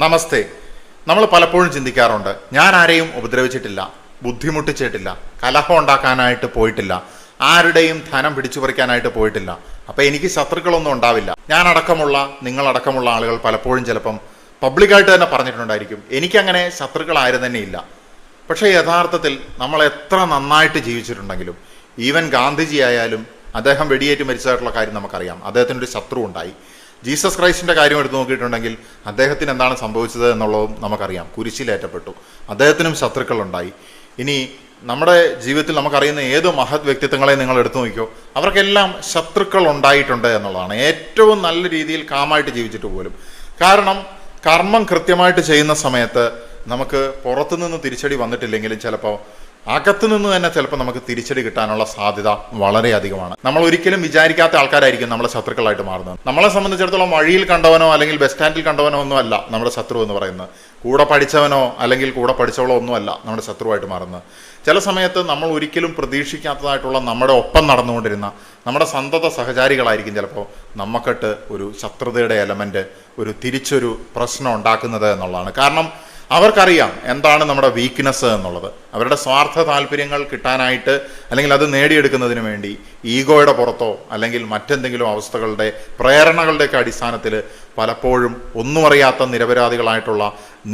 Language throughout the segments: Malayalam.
നമസ്തേ. നമ്മൾ പലപ്പോഴും ചിന്തിക്കാറുണ്ട്, ഞാൻ ആരെയും ഉപദ്രവിച്ചിട്ടില്ല, ബുദ്ധിമുട്ടിച്ചിട്ടില്ല, കലഹം ഉണ്ടാക്കാനായിട്ട് പോയിട്ടില്ല, ആരുടെയും ധനം പിടിച്ചു പറിക്കാനായിട്ട് പോയിട്ടില്ല, അപ്പം എനിക്ക് ശത്രുക്കളൊന്നും ഉണ്ടാവില്ല. ഞാൻ അടക്കമുള്ള നിങ്ങളടക്കമുള്ള ആളുകൾ പലപ്പോഴും ചിലപ്പം പബ്ലിക്കായിട്ട് തന്നെ പറഞ്ഞിട്ടുണ്ടായിരിക്കും, എനിക്കങ്ങനെ ശത്രുക്കളാരും തന്നെ ഇല്ല. പക്ഷേ യഥാർത്ഥത്തിൽ നമ്മൾ എത്ര നന്നായിട്ട് ജീവിച്ചിട്ടുണ്ടെങ്കിലും, ഈവൻ ഗാന്ധിജി ആയാലും അദ്ദേഹം വെടിയേറ്റ് മരിച്ചതായിട്ടുള്ള കാര്യം നമുക്കറിയാം. അദ്ദേഹത്തിനൊരു ശത്രു ഉണ്ടായി. ജീസസ് ക്രൈസ്റ്റിൻ്റെ കാര്യം എടുത്തു നോക്കിയിട്ടുണ്ടെങ്കിൽ അദ്ദേഹത്തിന് എന്താണ് സംഭവിച്ചത് എന്നുള്ളതും നമുക്കറിയാം. കുരിശിലേറ്റപ്പെട്ടു. അദ്ദേഹത്തിനും ശത്രുക്കളുണ്ടായി. ഇനി നമ്മുടെ ജീവിതത്തിൽ നമുക്കറിയുന്ന ഏത് മഹത് വ്യക്തിത്വങ്ങളെ നിങ്ങൾ എടുത്തു നോക്കിയോ, അവർക്കെല്ലാം ശത്രുക്കൾ ഉണ്ടായിട്ടുണ്ട് എന്നുള്ളതാണ്. ഏറ്റവും നല്ല രീതിയിൽ കാമായിട്ട് ജീവിച്ചിട്ട് പോലും. കാരണം കർമ്മം കൃത്യമായിട്ട് ചെയ്യുന്ന സമയത്ത് നമുക്ക് പുറത്തുനിന്ന് തിരിച്ചടി വന്നിട്ടില്ലെങ്കിലും ചിലപ്പോൾ അകത്തുനിന്ന് തന്നെ ചിലപ്പോൾ നമുക്ക് തിരിച്ചടി കിട്ടാനുള്ള സാധ്യത വളരെയധികമാണ്. നമ്മൾ ഒരിക്കലും വിചാരിക്കാത്ത ആൾക്കാരായിരിക്കും നമ്മളെ ശത്രുക്കളായിട്ട് മാറുന്നത്. നമ്മളെ സംബന്ധിച്ചിടത്തോളം വഴിയിൽ കണ്ടവനോ അല്ലെങ്കിൽ ബസ് സ്റ്റാൻഡിൽ കണ്ടവനോ ഒന്നും അല്ല നമ്മുടെ ശത്രു എന്ന് പറയുന്നത്. കൂടെ പഠിച്ചവനോ അല്ലെങ്കിൽ കൂടെ പഠിച്ചവളോ ഒന്നുമല്ല നമ്മുടെ ശത്രുവായിട്ട് മാറുന്നത്. ചില സമയത്ത് നമ്മൾ ഒരിക്കലും പ്രതീക്ഷിക്കാത്തതായിട്ടുള്ള നമ്മുടെ ഒപ്പം നടന്നുകൊണ്ടിരുന്ന നമ്മുടെ സന്തത സഹചാരികളായിരിക്കും ചിലപ്പോൾ നമുക്കിട്ട് ഒരു ശത്രുതയുടെ എലമെൻ്റ്, ഒരു തിരിച്ചൊരു പ്രശ്നം ഉണ്ടാക്കുന്നത് എന്നുള്ളതാണ്. കാരണം അവർക്കറിയാം എന്താണ് നമ്മുടെ വീക്ക്നെസ് എന്നുള്ളത്. അവരുടെ സ്വാർത്ഥ താല്പര്യങ്ങൾ കിട്ടാനായിട്ട് അല്ലെങ്കിൽ അത് നേടിയെടുക്കുന്നതിന് വേണ്ടി ഈഗോയുടെ പുറത്തോ അല്ലെങ്കിൽ മറ്റെന്തെങ്കിലും അവസ്ഥകളുടെ പ്രേരണകളുടെയൊക്കെ അടിസ്ഥാനത്തിൽ പലപ്പോഴും ഒന്നും അറിയാത്ത നിരപരാധികളായിട്ടുള്ള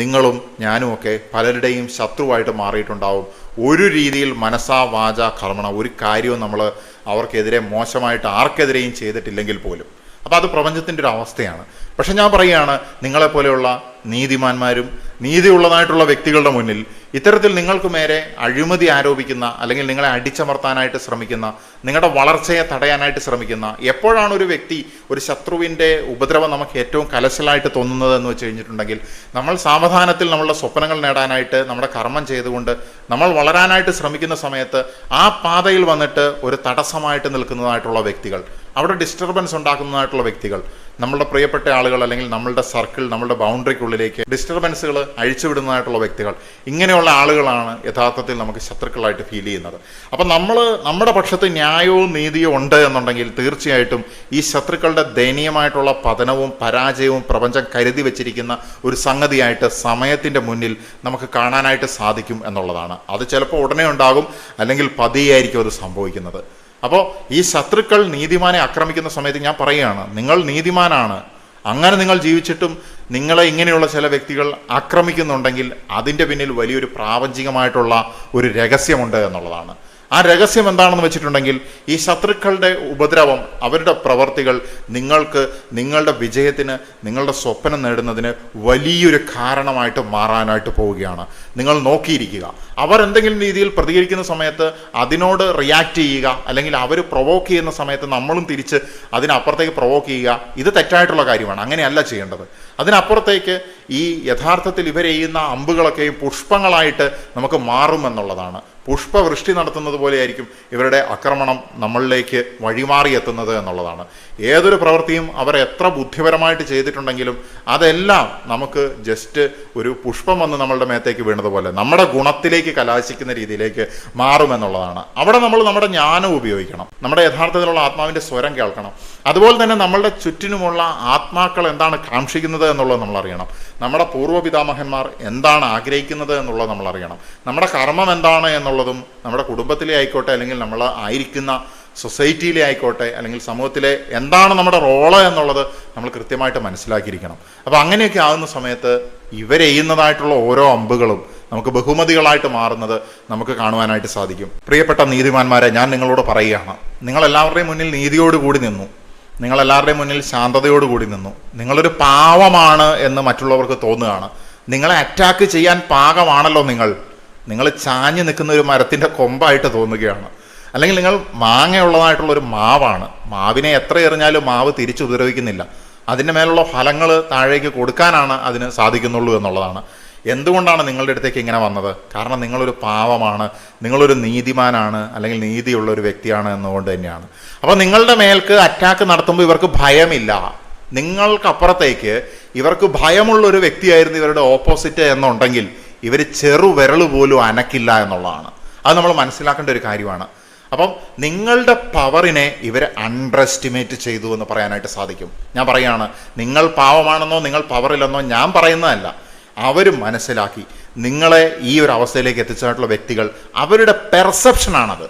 നിങ്ങളും ഞാനുമൊക്കെ പലരുടെയും ശത്രുവായിട്ട് മാറിയിട്ടുണ്ടാവും. ഒരു രീതിയിൽ മനസ്സാ വാച കർമ്മണ ഒരു കാര്യവും നമ്മൾ അവർക്കെതിരെ മോശമായിട്ട് ആർക്കെതിരെയും ചെയ്തിട്ടില്ലെങ്കിൽ പോലും. അപ്പോൾ അത് പ്രപഞ്ചത്തിൻ്റെ ഒരു അവസ്ഥയാണ്. പക്ഷെ ഞാൻ പറയുകയാണ്, നിങ്ങളെപ്പോലെയുള്ള നീതിമാന്മാരും നീതിയുള്ളതായിട്ടുള്ള വ്യക്തികളുടെ മുന്നിൽ ഇത്തരത്തിൽ നിങ്ങൾക്ക് മേരെ അഴിമതി ആരോപിക്കുന്ന അല്ലെങ്കിൽ നിങ്ങളെ അടിച്ചമർത്താനായിട്ട് ശ്രമിക്കുന്ന, നിങ്ങളുടെ വളർച്ചയെ തടയാനായിട്ട് ശ്രമിക്കുന്ന, എപ്പോഴാണ് ഒരു വ്യക്തി ഒരു ശത്രുവിൻ്റെ ഉപദ്രവം നമുക്ക് ഏറ്റവും കലശലായിട്ട് തോന്നുന്നത് എന്ന് വെച്ച് കഴിഞ്ഞിട്ടുണ്ടെങ്കിൽ, നമ്മൾ സാവധാനത്തിൽ നമ്മളുടെ സ്വപ്നങ്ങൾ നേടാനായിട്ട് നമ്മുടെ കർമ്മം ചെയ്തുകൊണ്ട് നമ്മൾ വളരാനായിട്ട് ശ്രമിക്കുന്ന സമയത്ത് ആ പാതയിൽ വന്നിട്ട് ഒരു തടസ്സമായിട്ട് നിൽക്കുന്നതായിട്ടുള്ള വ്യക്തികൾ, അവിടെ ഡിസ്റ്റർബൻസ് ഉണ്ടാക്കുന്നതായിട്ടുള്ള വ്യക്തികൾ, നമ്മളുടെ പ്രിയപ്പെട്ട ആളുകൾ അല്ലെങ്കിൽ നമ്മളുടെ സർക്കിൾ, നമ്മളുടെ ബൗണ്ടറിക്കുള്ളിലേക്ക് ഡിസ്റ്റർബൻസുകൾ അഴിച്ചുവിടുന്നതായിട്ടുള്ള വ്യക്തികൾ, ഇങ്ങനെയുള്ള ആളുകളാണ് യഥാർത്ഥത്തിൽ നമുക്ക് ശത്രുക്കളായിട്ട് ഫീൽ ചെയ്യുന്നത്. അപ്പം നമ്മുടെ പക്ഷത്ത് ന്യായവും നീതിയും ഉണ്ട് എന്നുണ്ടെങ്കിൽ തീർച്ചയായിട്ടും ഈ ശത്രുക്കളുടെ ദയനീയമായിട്ടുള്ള പതനവും പരാജയവും പ്രപഞ്ചം കരുതി വെച്ചിരിക്കുന്ന ഒരു സംഗതിയായിട്ട് സമയത്തിൻ്റെ മുന്നിൽ നമുക്ക് കാണാനായിട്ട് സാധിക്കും എന്നുള്ളതാണ്. അത് ചിലപ്പോൾ ഉടനെ ഉണ്ടാകും, അല്ലെങ്കിൽ പതിയായിരിക്കും അത് സംഭവിക്കുന്നത്. അപ്പോൾ ഈ ശത്രുക്കൾ നീതിമാനെ ആക്രമിക്കുന്ന സമയത്ത് ഞാൻ പറയുകയാണ്, നിങ്ങൾ നീതിമാനാണ്, അങ്ങനെ നിങ്ങൾ ജീവിച്ചിട്ടും നിങ്ങളെ ഇങ്ങനെയുള്ള ചില വ്യക്തികൾ ആക്രമിക്കുന്നുണ്ടെങ്കിൽ അതിൻ്റെ പിന്നിൽ വലിയൊരു പ്രാപഞ്ചികമായിട്ടുള്ള ഒരു രഹസ്യമുണ്ട് എന്നുള്ളതാണ്. ആ രഹസ്യം എന്താണെന്ന് വെച്ചിട്ടുണ്ടെങ്കിൽ, ഈ ശത്രുക്കളുടെ ഉപദ്രവം, അവരുടെ പ്രവർത്തികൾ നിങ്ങൾക്ക് നിങ്ങളുടെ വിജയത്തിന്, നിങ്ങളുടെ സ്വപ്നം നേടുന്നതിന് വലിയൊരു കാരണമായിട്ട് മാറാനായിട്ട് പോവുകയാണ്. നിങ്ങൾ നോക്കിയിരിക്കുക. അവർ എന്തെങ്കിലും രീതിയിൽ പ്രതികരിക്കുന്ന സമയത്ത് അതിനോട് റിയാക്ട് ചെയ്യുക, അല്ലെങ്കിൽ അവർ പ്രൊവോക്ക് ചെയ്യുന്ന സമയത്ത് നമ്മളും തിരിച്ച് അതിനപ്പുറത്തേക്ക് പ്രൊവോക്ക് ചെയ്യുക. ഇത് തെറ്റായിട്ടുള്ള കാര്യമാണ്. അങ്ങനെയല്ല ചെയ്യേണ്ടത്. അതിനപ്പുറത്തേക്ക് ഈ യഥാർത്ഥത്തിൽ ഇവരെയ്യുന്ന അമ്പുകളൊക്കെയും പുഷ്പങ്ങളായിട്ട് നമുക്ക് മാറുമെന്നുള്ളതാണ്. പുഷ്പവൃഷ്ടി നടത്തുന്നത് പോലെയായിരിക്കും ഇവരുടെ ആക്രമണം നമ്മളിലേക്ക് വഴിമാറി എത്തുന്നത് എന്നുള്ളതാണ്. ഏതൊരു പ്രവൃത്തിയും അവർ എത്ര ബുദ്ധിപരമായിട്ട് ചെയ്തിട്ടുണ്ടെങ്കിലും അതെല്ലാം നമുക്ക് ജസ്റ്റ് ഒരു പുഷ്പം വന്ന് നമ്മളുടെ മേത്തേക്ക് വീണതുപോലെ നമ്മുടെ ഗുണത്തിലേക്ക് കലാശിക്കുന്ന രീതിയിലേക്ക് മാറുമെന്നുള്ളതാണ്. അവിടെ നമ്മൾ നമ്മുടെ ജ്ഞാനം ഉപയോഗിക്കണം, നമ്മുടെ യഥാർത്ഥത്തിലുള്ള ആത്മാവിൻ്റെ സ്വരം കേൾക്കണം. അതുപോലെ തന്നെ നമ്മളുടെ ചുറ്റിനുമുള്ള ആത്മാക്കൾ എന്താണ് കാക്ഷിക്കുന്നത് എന്നുള്ളത് നമ്മൾ അറിയണം. നമ്മുടെ പൂർവ്വപിതാമഹന്മാർ എന്താണ് ആഗ്രഹിക്കുന്നത് എന്നുള്ളത് നമ്മൾ അറിയണം. നമ്മുടെ കർമ്മം എന്താണ് എന്നുള്ളതും നമ്മുടെ കുടുംബത്തിലെ ആയിക്കോട്ടെ, അല്ലെങ്കിൽ നമ്മൾ ആയിരിക്കുന്ന സൊസൈറ്റിയിലെ ആയിക്കോട്ടെ, അല്ലെങ്കിൽ സമൂഹത്തിലെ എന്താണ് നമ്മുടെ റോള് എന്നുള്ളത് നമ്മൾ കൃത്യമായിട്ട് മനസ്സിലാക്കിയിരിക്കണം. അപ്പോൾ അങ്ങനെയൊക്കെ ആകുന്ന സമയത്ത് ഇവരെയ്യുന്നതായിട്ടുള്ള ഓരോ അമ്പുകളും നമുക്ക് ബഹുമതികളായിട്ട് മാറുന്നത് നമുക്ക് കാണുവാനായിട്ട് സാധിക്കും. പ്രിയപ്പെട്ട നീതിമാന്മാരെ, ഞാൻ നിങ്ങളോട് പറയുകയാണ്, നിങ്ങളെല്ലാവരുടെയും മുന്നിൽ നീതിയോടുകൂടി നിന്നു, നിങ്ങളെല്ലാവരുടെയും മുന്നിൽ ശാന്തതയോടുകൂടി നിന്നു. നിങ്ങളൊരു പാവമാണ് എന്ന് മറ്റുള്ളവർക്ക് തോന്നുകയാണ്. നിങ്ങളെ അറ്റാക്ക് ചെയ്യാൻ പാകമാണല്ലോ നിങ്ങൾ ചാഞ്ഞു നിൽക്കുന്ന ഒരു മരത്തിൻ്റെ കൊമ്പായിട്ട് തോന്നുകയാണ്. അല്ലെങ്കിൽ നിങ്ങൾ മാങ്ങയുള്ളതായിട്ടുള്ളൊരു മാവാണ്. മാവിനെ എത്ര എറിഞ്ഞാലും മാവ് തിരിച്ചു ഉപദ്രവിക്കുന്നില്ല. അതിൻ്റെ മേലുള്ള ഫലങ്ങൾ താഴേക്ക് കൊടുക്കാനാണ് അതിന് സാധിക്കുന്നുള്ളൂ എന്നുള്ളതാണ്. എന്തുകൊണ്ടാണ് നിങ്ങളുടെ അടുത്തേക്ക് ഇങ്ങനെ വന്നത്? കാരണം നിങ്ങളൊരു പാവമാണ്, നിങ്ങളൊരു നീതിമാനാണ്, അല്ലെങ്കിൽ നീതിയുള്ള ഒരു വ്യക്തിയാണ് എന്നുകൊണ്ട് തന്നെയാണ്. അപ്പോൾ നിങ്ങളുടെ മേൽക്ക് അറ്റാക്ക് നടത്തുമ്പോൾ ഇവർക്ക് ഭയമില്ല. നിങ്ങൾക്കപ്പുറത്തേക്ക് ഇവർക്ക് ഭയമുള്ളൊരു വ്യക്തിയായിരുന്നു ഇവരുടെ ഓപ്പോസിറ്റ് എന്നുണ്ടെങ്കിൽ ഇവർ ചെറുവിരൽ പോലും അനക്കില്ല എന്നുള്ളതാണ്. അത് നമ്മൾ മനസ്സിലാക്കേണ്ട ഒരു കാര്യമാണ്. അപ്പം നിങ്ങളുടെ പവറിനെ ഇവർ അണ്ടർ എസ്റ്റിമേറ്റ് ചെയ്തു എന്ന് പറയാനായിട്ട് സാധിക്കും. ഞാൻ പറയുകയാണ്, നിങ്ങൾ പാവമാണെന്നോ നിങ്ങൾ പവറില്ലെന്നോ ഞാൻ പറയുന്നതല്ല. അവർ മനസ്സിലാക്കി നിങ്ങളെ ഈ ഒരു അവസ്ഥയിലേക്ക് എത്തിച്ചതായിട്ടുള്ള വ്യക്തികൾ, അവരുടെ പെർസെപ്ഷനാണത്.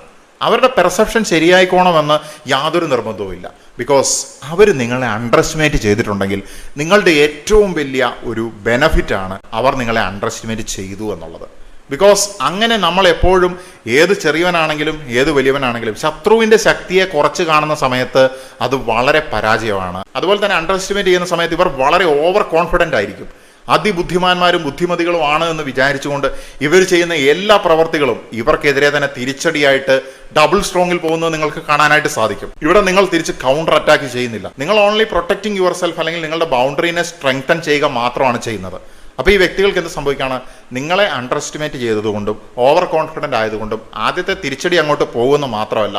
അവരുടെ പെർസെപ്ഷൻ ശരിയായിക്കോണമെന്ന് യാതൊരു നിർബന്ധവുമില്ല. ബിക്കോസ് അവർ നിങ്ങളെ അണ്ടർ എസ്റ്റിമേറ്റ് ചെയ്തിട്ടുണ്ടെങ്കിൽ നിങ്ങളുടെ ഏറ്റവും വലിയ ഒരു ബെനഫിറ്റാണ് അവർ നിങ്ങളെ അണ്ടർ എസ്റ്റിമേറ്റ് ചെയ്തു എന്നുള്ളത്. ബിക്കോസ് അങ്ങനെ നമ്മൾ എപ്പോഴും ഏത് ചെറിയവനാണെങ്കിലും ഏത് വലിയവനാണെങ്കിലും ശത്രുവിൻ്റെ ശക്തിയെ കുറച്ച് കാണുന്ന സമയത്ത് അത് വളരെ പരാജയമാണ്. അതുപോലെ തന്നെ അണ്ടർ എസ്റ്റിമേറ്റ് ചെയ്യുന്ന സമയത്ത് ഇവർ വളരെ ഓവർ കോൺഫിഡൻ്റ് ആയിരിക്കും. അതിബുദ്ധിമാന്മാരും ബുദ്ധിമതികളും ആണ് എന്ന് വിചാരിച്ചുകൊണ്ട് ഇവർ ചെയ്യുന്ന എല്ലാ പ്രവർത്തികളും ഇവർക്കെതിരെ തന്നെ തിരിച്ചടിയായിട്ട് ഡബിൾ സ്ട്രോങ്ങിൽ പോകുന്നത് നിങ്ങൾക്ക് കാണാനായിട്ട് സാധിക്കും. ഇവിടെ നിങ്ങൾ തിരിച്ച് കൗണ്ടർ അറ്റാക്ക് ചെയ്യുന്നില്ല. നിങ്ങൾ ഓൺലി പ്രൊട്ടക്റ്റിംഗ് യുവർ സെൽഫ്, അല്ലെങ്കിൽ നിങ്ങളുടെ ബൗണ്ടറിനെ സ്ട്രെങ്തൻ ചെയ്യുക മാത്രമാണ് ചെയ്യുന്നത്. അപ്പോൾ ഈ വ്യക്തികൾക്ക് എന്ത് സംഭവിക്കുകയാണ്? നിങ്ങളെ അണ്ടർ എസ്റ്റിമേറ്റ് ചെയ്തതുകൊണ്ടും ഓവർ കോൺഫിഡൻ്റ് ആയതുകൊണ്ടും ആദ്യത്തെ തിരിച്ചടി അങ്ങോട്ട് പോകുമെന്ന് മാത്രമല്ല,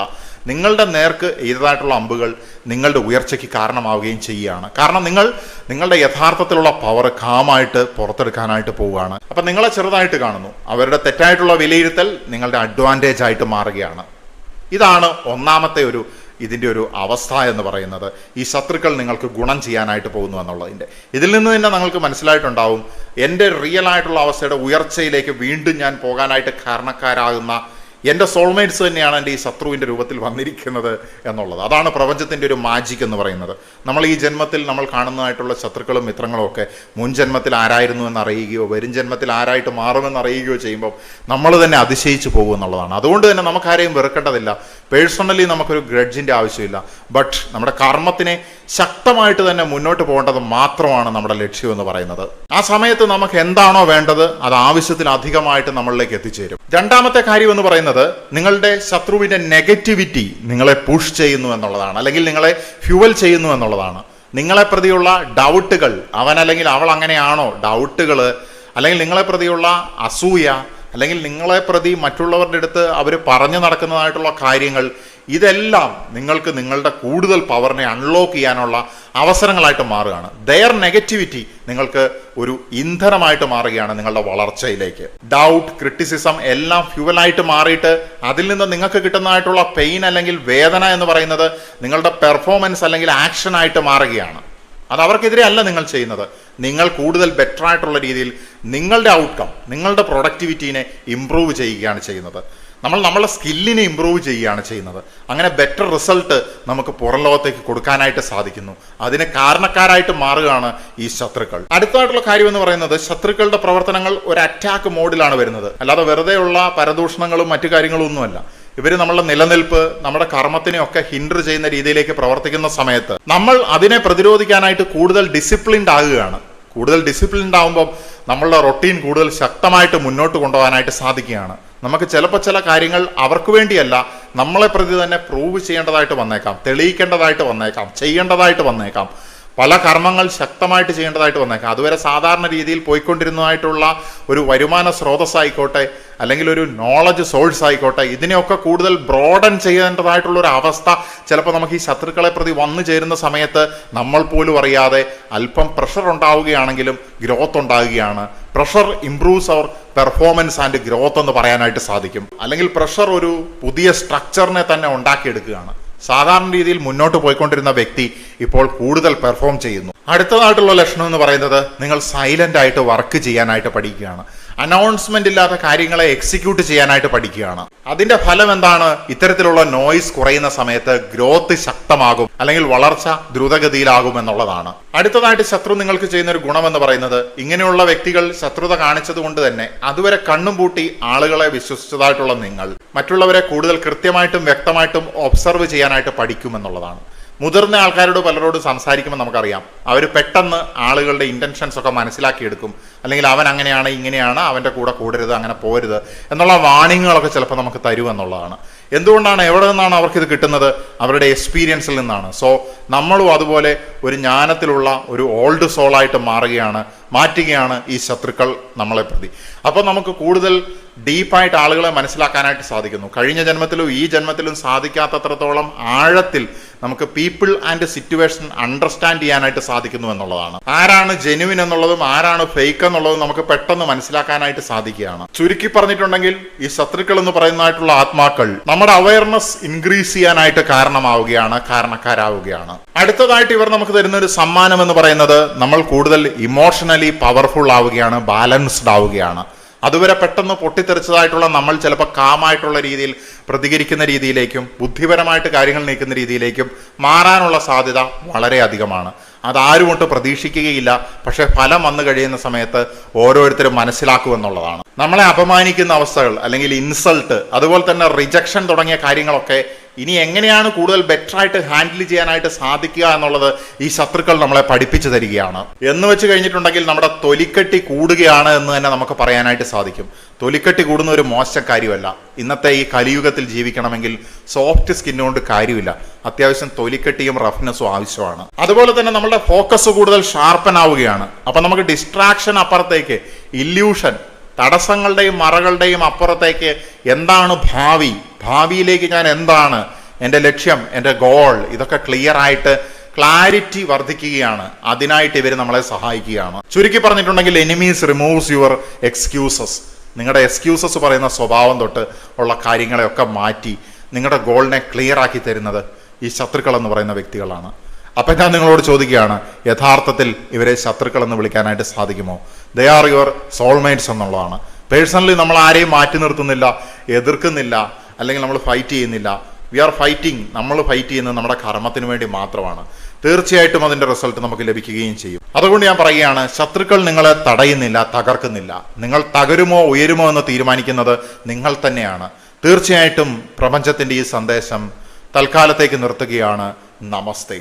നിങ്ങളുടെ നേർക്ക് എഴുതായിട്ടുള്ള അമ്പുകൾ നിങ്ങളുടെ ഉയർച്ചയ്ക്ക് കാരണമാവുകയും ചെയ്യുകയാണ്. കാരണം നിങ്ങളുടെ യഥാർത്ഥത്തിലുള്ള പവർ കാമായിട്ട് പുറത്തെടുക്കാനായിട്ട് പോവുകയാണ്. അപ്പം നിങ്ങളെ ചെറുതായിട്ട് കാണുന്നു. അവരുടെ തെറ്റായിട്ടുള്ള വിലയിരുത്തൽ നിങ്ങളുടെ അഡ്വാൻറ്റേജ് ആയിട്ട് മാറുകയാണ്. ഇതാണ് ഒന്നാമത്തെ ഇതിൻ്റെ ഒരു അവസ്ഥ എന്ന് പറയുന്നത്. ഈ ശത്രുക്കൾ നിങ്ങൾക്ക് ഗുണം ചെയ്യാനായിട്ട് പോകുന്നു എന്നുള്ളതിൻ്റെ. ഇതിൽ നിന്ന് തന്നെ നിങ്ങൾക്ക് മനസ്സിലായിട്ടുണ്ടാവും, എൻ്റെ റിയൽ ആയിട്ടുള്ള അവസ്ഥയുടെ ഉയർച്ചയിലേക്ക് വീണ്ടും ഞാൻ പോകാനായിട്ട് കാരണക്കാരാകുന്ന എൻ്റെ സോൾമേറ്റ്സ് തന്നെയാണ് എൻ്റെ ഈ ശത്രുവിൻ്റെ രൂപത്തിൽ വന്നിരിക്കുന്നത് എന്നുള്ളത്. അതാണ് പ്രപഞ്ചത്തിൻ്റെ ഒരു മാജിക് എന്ന് പറയുന്നത്. നമ്മൾ ഈ ജന്മത്തിൽ നമ്മൾ കാണുന്നതായിട്ടുള്ള ശത്രുക്കളും മിത്രങ്ങളും ഒക്കെ മുൻ ജന്മത്തിൽ ആരായിരുന്നു എന്ന് അറിയുകയോ വരും ജന്മത്തിൽ ആരായിട്ട് മാറുമെന്ന് അറിയുകയോ ചെയ്യുമ്പോൾ നമ്മൾ തന്നെ അതിശയിച്ചു പോകും എന്നുള്ളതാണ്. അതുകൊണ്ട് തന്നെ നമുക്കാരെയും വെറുക്കേണ്ടതില്ല. പേഴ്സണലി നമുക്കൊരു ഗ്രഡ്ജിൻ്റെ ആവശ്യമില്ല. ബട്ട് നമ്മുടെ കർമ്മത്തിനെ ശക്തമായിട്ട് തന്നെ മുന്നോട്ട് പോകേണ്ടത് മാത്രമാണ് നമ്മുടെ ലക്ഷ്യം എന്ന് പറയുന്നത്. ആ സമയത്ത് നമുക്ക് എന്താണോ വേണ്ടത് അത് ആവശ്യത്തിലധികമായിട്ട് നമ്മളിലേക്ക് എത്തിച്ചേരും. രണ്ടാമത്തെ കാര്യം എന്ന് പറയുന്നത്, നിങ്ങളുടെ ശത്രുവിൻ്റെ നെഗറ്റിവിറ്റി നിങ്ങളെ പുഷ് ചെയ്യുന്നു എന്നുള്ളതാണ്, അല്ലെങ്കിൽ നിങ്ങളെ ഫ്യൂവൽ ചെയ്യുന്നു എന്നുള്ളതാണ്. നിങ്ങളെ പ്രതിയുള്ള ഡൗട്ടുകൾ, അവൻ അല്ലെങ്കിൽ അവൾ അങ്ങനെയാണോ, ഡൗട്ടുകൾ, അല്ലെങ്കിൽ നിങ്ങളെ പ്രതിയുള്ള അസൂയ, അല്ലെങ്കിൽ നിങ്ങളെ പ്രതി മറ്റുള്ളവരുടെ അടുത്ത് അവർ പറഞ്ഞു നടക്കുന്നതായിട്ടുള്ള കാര്യങ്ങൾ, ഇതെല്ലാം നിങ്ങൾക്ക് നിങ്ങളുടെ കൂടുതൽ പവറിനെ അൺലോക്ക് ചെയ്യാനുള്ള അവസരങ്ങളായിട്ട് മാറുകയാണ്. ദെയർ നെഗറ്റിവിറ്റി നിങ്ങൾക്ക് ഒരു ഇന്ധനമായിട്ട് മാറുകയാണ് നിങ്ങളുടെ വളർച്ചയിലേക്ക്. ഡൗട്ട്, ക്രിറ്റിസിസം എല്ലാം ഫ്യൂവലായിട്ട് മാറിയിട്ട് അതിൽ നിന്ന് നിങ്ങൾക്ക് കിട്ടുന്നതായിട്ടുള്ള പെയിൻ അല്ലെങ്കിൽ വേദന എന്ന് പറയുന്നത് നിങ്ങളുടെ പെർഫോമൻസ് അല്ലെങ്കിൽ ആക്ഷൻ ആയിട്ട് മാറുകയാണ്. അത് അവർക്കെതിരെ അല്ല നിങ്ങൾ ചെയ്യുന്നത്. നിങ്ങൾ കൂടുതൽ ബെറ്റർ ആയിട്ടുള്ള രീതിയിൽ നിങ്ങളുടെ ഔട്ട്കം, നിങ്ങളുടെ പ്രൊഡക്ടിവിറ്റീനെ ഇമ്പ്രൂവ് ചെയ്യുകയാണ് ചെയ്യുന്നത്. നമ്മളുടെ സ്കില്ലിനെ ഇമ്പ്രൂവ് ചെയ്യുകയാണ് ചെയ്യുന്നത്. അങ്ങനെ ബെറ്റർ റിസൾട്ട് നമുക്ക് പുറം ലോകത്തേക്ക് കൊടുക്കാനായിട്ട് സാധിക്കുന്നു. അതിന് കാരണക്കാരായിട്ട് മാറുകയാണ് ഈ ശത്രുക്കൾ. അടുത്തതായിട്ടുള്ള കാര്യം എന്ന് പറയുന്നത്, ശത്രുക്കളുടെ പ്രവർത്തനങ്ങൾ ഒരു അറ്റാക്ക് മോഡിലാണ് വരുന്നത്. അല്ലാതെ വെറുതെയുള്ള പരദൂഷണങ്ങളും മറ്റു കാര്യങ്ങളും ഒന്നുമല്ല. ഇവർ നമ്മളുടെ നിലനിൽപ്പ്, നമ്മുടെ കർമ്മത്തിനെയൊക്കെ ഹിൻഡർ ചെയ്യുന്ന രീതിയിലേക്ക് പ്രവർത്തിക്കുന്ന സമയത്ത് നമ്മൾ അതിനെ പ്രതിരോധിക്കാനായിട്ട് കൂടുതൽ ഡിസിപ്ലിൻഡ് ആകുകയാണ്. കൂടുതൽ ഡിസിപ്ലിൻഡ് ആകുമ്പോൾ നമ്മളുടെ റൊട്ടീൻ കൂടുതൽ ശക്തമായിട്ട് മുന്നോട്ട് കൊണ്ടുപോകാനായിട്ട് സാധിക്കുകയാണ്. നമുക്ക് ചിലപ്പോൾ ചില കാര്യങ്ങൾ അവർക്ക് വേണ്ടിയല്ല, നമ്മളെ പ്രതി തന്നെ പ്രൂവ് ചെയ്യേണ്ടതായിട്ട് വന്നേക്കാം, തെളിയിക്കേണ്ടതായിട്ട് വന്നേക്കാം, ചെയ്യേണ്ടതായിട്ട് വന്നേക്കാം. പല കർമ്മങ്ങൾ ശക്തമായിട്ട് ചെയ്യേണ്ടതായിട്ട് വന്നേക്കാം. അതുവരെ സാധാരണ രീതിയിൽ പോയിക്കൊണ്ടിരുന്നതായിട്ടുള്ള ഒരു വരുമാന സ്രോതസ്സായിക്കോട്ടെ, അല്ലെങ്കിൽ ഒരു നോളജ് സോഴ്സ് ആയിക്കോട്ടെ, ഇതിനെയൊക്കെ കൂടുതൽ ബ്രോഡൻ ചെയ്യേണ്ടതായിട്ടുള്ള ഒരു അവസ്ഥ ചിലപ്പോൾ നമുക്ക് ഈ ശത്രുക്കളെ പ്രതി വന്നു ചേരുന്ന സമയത്ത് നമ്മൾ പോലും അറിയാതെ അല്പം പ്രഷർ ഉണ്ടാവുകയാണെങ്കിലും ഗ്രോത്ത് ഉണ്ടാകുകയാണ്. പ്രഷർ ഇംപ്രൂവ്സ് അവർ പെർഫോമൻസ് ആൻഡ് ഗ്രോത്ത് എന്ന് പറയാനായിട്ട് സാധിക്കും. അല്ലെങ്കിൽ പ്രഷർ ഒരു പുതിയ സ്ട്രക്ചറിനെ തന്നെ ഉണ്ടാക്കിയെടുക്കുകയാണ്. സാധാരണ രീതിയിൽ മുന്നോട്ട് പോയിക്കൊണ്ടിരുന്ന വ്യക്തി ഇപ്പോൾ കൂടുതൽ പെർഫോം ചെയ്യുന്നു. അടുത്തതായിട്ടുള്ള ലക്ഷണം എന്ന് പറയുന്നത്, നിങ്ങൾ സൈലന്റ് ആയിട്ട് വർക്ക് ചെയ്യാനായിട്ട് പഠിക്കുകയാണ്. അനൗൺസ്മെന്റ് ഇല്ലാത്ത കാര്യങ്ങളെ എക്സിക്യൂട്ട് ചെയ്യാനായിട്ട് പഠിക്കുകയാണ്. അതിന്റെ ഫലം എന്താണ്? ഇത്തരത്തിലുള്ള നോയ്സ് കുറയുന്ന സമയത്ത് ഗ്രോത്ത് ശക്തമാകും, അല്ലെങ്കിൽ വളർച്ച ദ്രുതഗതിയിലാകും എന്നുള്ളതാണ്. അടുത്തതായിട്ട് ശത്രു നിങ്ങൾക്ക് ചെയ്യുന്ന ഒരു ഗുണം എന്ന് പറയുന്നത്, ഇങ്ങനെയുള്ള വ്യക്തികൾ ശത്രുത കാണിച്ചത് കൊണ്ട് തന്നെ അതുവരെ കണ്ണും പൂട്ടി ആളുകളെ വിശ്വസിച്ചതായിട്ടുള്ള നിങ്ങൾ മറ്റുള്ളവരെ കൂടുതൽ കൃത്യമായിട്ടും വ്യക്തമായിട്ടും ഒബ്സർവ് ചെയ്യാനായിട്ട് പഠിക്കുമെന്നുള്ളതാണ്. മുതിർന്ന ആൾക്കാരോട് പലരോട് സംസാരിക്കുമ്പോൾ നമുക്കറിയാം, അവർ പെട്ടെന്ന് ആളുകളുടെ ഇൻറ്റൻഷൻസ് ഒക്കെ മനസ്സിലാക്കിയെടുക്കും. അല്ലെങ്കിൽ അവൻ അങ്ങനെയാണ്, ഇങ്ങനെയാണ്, അവൻ്റെ കൂടെ കൂടരുത്, അങ്ങനെ പോരുത് എന്നുള്ള വാണിങ്ങുകളൊക്കെ ചിലപ്പോൾ നമുക്ക് തരുമെന്നുള്ളതാണ്. എന്തുകൊണ്ടാണ്, എവിടെ നിന്നാണ് അവർക്കിത് കിട്ടുന്നത്? അവരുടെ എക്സ്പീരിയൻസിൽ നിന്നാണ്. സോ നമ്മളും അതുപോലെ ഒരു ജ്ഞാനത്തിലുള്ള ഒരു ഓൾഡ് സോളായിട്ട് മാറ്റുകയാണ് ഈ ശത്രുക്കൾ നമ്മളെ പ്രതി. അപ്പോൾ നമുക്ക് കൂടുതൽ ഡീപ്പായിട്ട് ആളുകളെ മനസ്സിലാക്കാനായിട്ട് സാധിക്കുന്നു. കഴിഞ്ഞ ജന്മത്തിലും ഈ ജന്മത്തിലും സാധിക്കാത്തത്രത്തോളം ആഴത്തിൽ നമുക്ക് പീപ്പിൾ ആൻഡ് സിറ്റുവേഷൻ അണ്ടർസ്റ്റാൻഡ് ചെയ്യാനായിട്ട് സാധിക്കുന്നു എന്നുള്ളതാണ്. ആരാണ് ജെനുവിൻ എന്നുള്ളതും ആരാണ് ഫേക്ക് എന്നുള്ളതും നമുക്ക് പെട്ടെന്ന് മനസ്സിലാക്കാനായിട്ട് സാധിക്കുകയാണ്. ചുരുക്കി പറഞ്ഞിട്ടുണ്ടെങ്കിൽ, ഈ ശത്രുക്കൾ എന്ന് പറയുന്നതായിട്ടുള്ള ആത്മാക്കൾ നമ്മൾ നമ്മുടെ അവയർനെസ് ഇൻക്രീസ് ചെയ്യാനായിട്ട് കാരണക്കാരാവുകയാണ്. അടുത്തതായിട്ട് ഇവർ നമുക്ക് തരുന്ന ഒരു സമ്മാനം എന്ന് പറയുന്നത് നമ്മൾ കൂടുതൽ ഇമോഷണലി പവർഫുൾ ആവുകയാണ്, ബാലൻസ്ഡ് ആവുകയാണ്. അതുവരെ പെട്ടെന്ന് പൊട്ടിത്തെറിച്ചതായിട്ടുള്ള നമ്മൾ ചിലപ്പോൾ കാമായിട്ടുള്ള രീതിയിൽ പ്രതികരിക്കുന്ന രീതിയിലേക്കും ബുദ്ധിപരമായിട്ട് കാര്യങ്ങൾ നീക്കുന്ന രീതിയിലേക്കും മാറാനുള്ള സാധ്യത വളരെ അധികമാണ്. അതാരും കൊണ്ട് പ്രതീക്ഷിക്കുകയില്ല. പക്ഷെ ഫലം വന്നു കഴിയുന്ന സമയത്ത് ഓരോരുത്തരും മനസ്സിലാക്കുമെന്നുള്ളതാണ്. നമ്മളെ അപമാനിക്കുന്ന അവസ്ഥകൾ അല്ലെങ്കിൽ ഇൻസൾട്ട്, അതുപോലെ തന്നെ റിജക്ഷൻ തുടങ്ങിയ കാര്യങ്ങളൊക്കെ ഇനി എങ്ങനെയാണ് കൂടുതൽ ബെറ്റർ ആയിട്ട് ഹാൻഡിൽ ചെയ്യാനായിട്ട് സാധിക്കുക എന്നുള്ളത് ഈ ശത്രുക്കൾ നമ്മളെ പഠിപ്പിച്ചു തരികയാണ്. എന്ന് വെച്ച് കഴിഞ്ഞിട്ടുണ്ടെങ്കിൽ നമ്മുടെ തൊലിക്കെട്ടി കൂടുകയാണ് എന്ന് തന്നെ നമുക്ക് പറയാനായിട്ട് സാധിക്കും. തൊലിക്കെട്ടി കൂടുന്ന ഒരു മോശം കാര്യമല്ല. ഇന്നത്തെ ഈ കലിയുഗത്തിൽ ജീവിക്കണമെങ്കിൽ സോഫ്റ്റ് സ്കിന്നുകൊണ്ട് കാര്യമില്ല. അത്യാവശ്യം തൊലിക്കെട്ടിയും റഫ്നെസ്സും ആവശ്യമാണ്. അതുപോലെ തന്നെ നമ്മുടെ ഫോക്കസ് കൂടുതൽ ഷാർപ്പൻ ആവുകയാണ്. അപ്പൊ നമുക്ക് ഡിസ്ട്രാക്ഷൻ അപ്പുറത്തേക്ക്, ഇല്യൂഷൻ, തടസ്സങ്ങളുടെയും മറകളുടെയും അപ്പുറത്തേക്ക് എന്താണ് ഭാവിയിലേക്ക് ഞാൻ എന്താണ് എൻ്റെ ലക്ഷ്യം, എൻ്റെ ഗോൾ, ഇതൊക്കെ ക്ലിയർ ആയിട്ട് ക്ലാരിറ്റി വർദ്ധിക്കുകയാണ്. അതിനായിട്ട് ഇവർ നമ്മളെ സഹായിക്കുകയാണ്. ചുരുക്കി പറഞ്ഞിട്ടുണ്ടെങ്കിൽ എനിമീസ് റിമൂവ്സ് യുവർ എക്സ്ക്യൂസസ്. നിങ്ങളുടെ എക്സ്ക്യൂസസ് പറയുന്ന സ്വഭാവം തൊട്ട് ഉള്ള കാര്യങ്ങളെയൊക്കെ മാറ്റി നിങ്ങളുടെ ഗോളിനെ ക്ലിയർ ആക്കി തരുന്നത് ഈ ശത്രുക്കൾ എന്ന് പറയുന്ന വ്യക്തികളാണ്. അപ്പം ഞാൻ നിങ്ങളോട് ചോദിക്കുകയാണ്, യഥാർത്ഥത്തിൽ ഇവരെ ശത്രുക്കൾ എന്ന് വിളിക്കാനായിട്ട് സാധിക്കുമോ? ദേ ആർ യുവർ സോൾമേറ്റ്സ് എന്നുള്ളതാണ്. പേഴ്സണലി നമ്മൾ ആരെയും മാറ്റി നിർത്തുന്നില്ല, എതിർക്കുന്നില്ല, അല്ലെങ്കിൽ നമ്മൾ ഫൈറ്റ് ചെയ്യുന്നില്ല. We are fighting. നമ്മൾ ഫൈറ്റ് ചെയ്യുന്നത് നമ്മുടെ കർമ്മത്തിന് വേണ്ടി മാത്രമാണ്. തീർച്ചയായിട്ടും അതിൻ്റെ റിസൾട്ട് നമുക്ക് ലഭിക്കുകയും ചെയ്യും. അതുകൊണ്ട് ഞാൻ പറയുകയാണ്, ശത്രുക്കൾ നിങ്ങളെ തടയുന്നില്ല, തകർക്കുന്നില്ല. നിങ്ങൾ തകരുമോ ഉയരുമോ എന്ന് തീരുമാനിക്കുന്നത് നിങ്ങൾ തന്നെയാണ്. തീർച്ചയായിട്ടും പ്രപഞ്ചത്തിൻ്റെ ഈ സന്ദേശം തൽക്കാലത്തേക്ക് നിർത്തുകയാണ്. നമസ്തേ.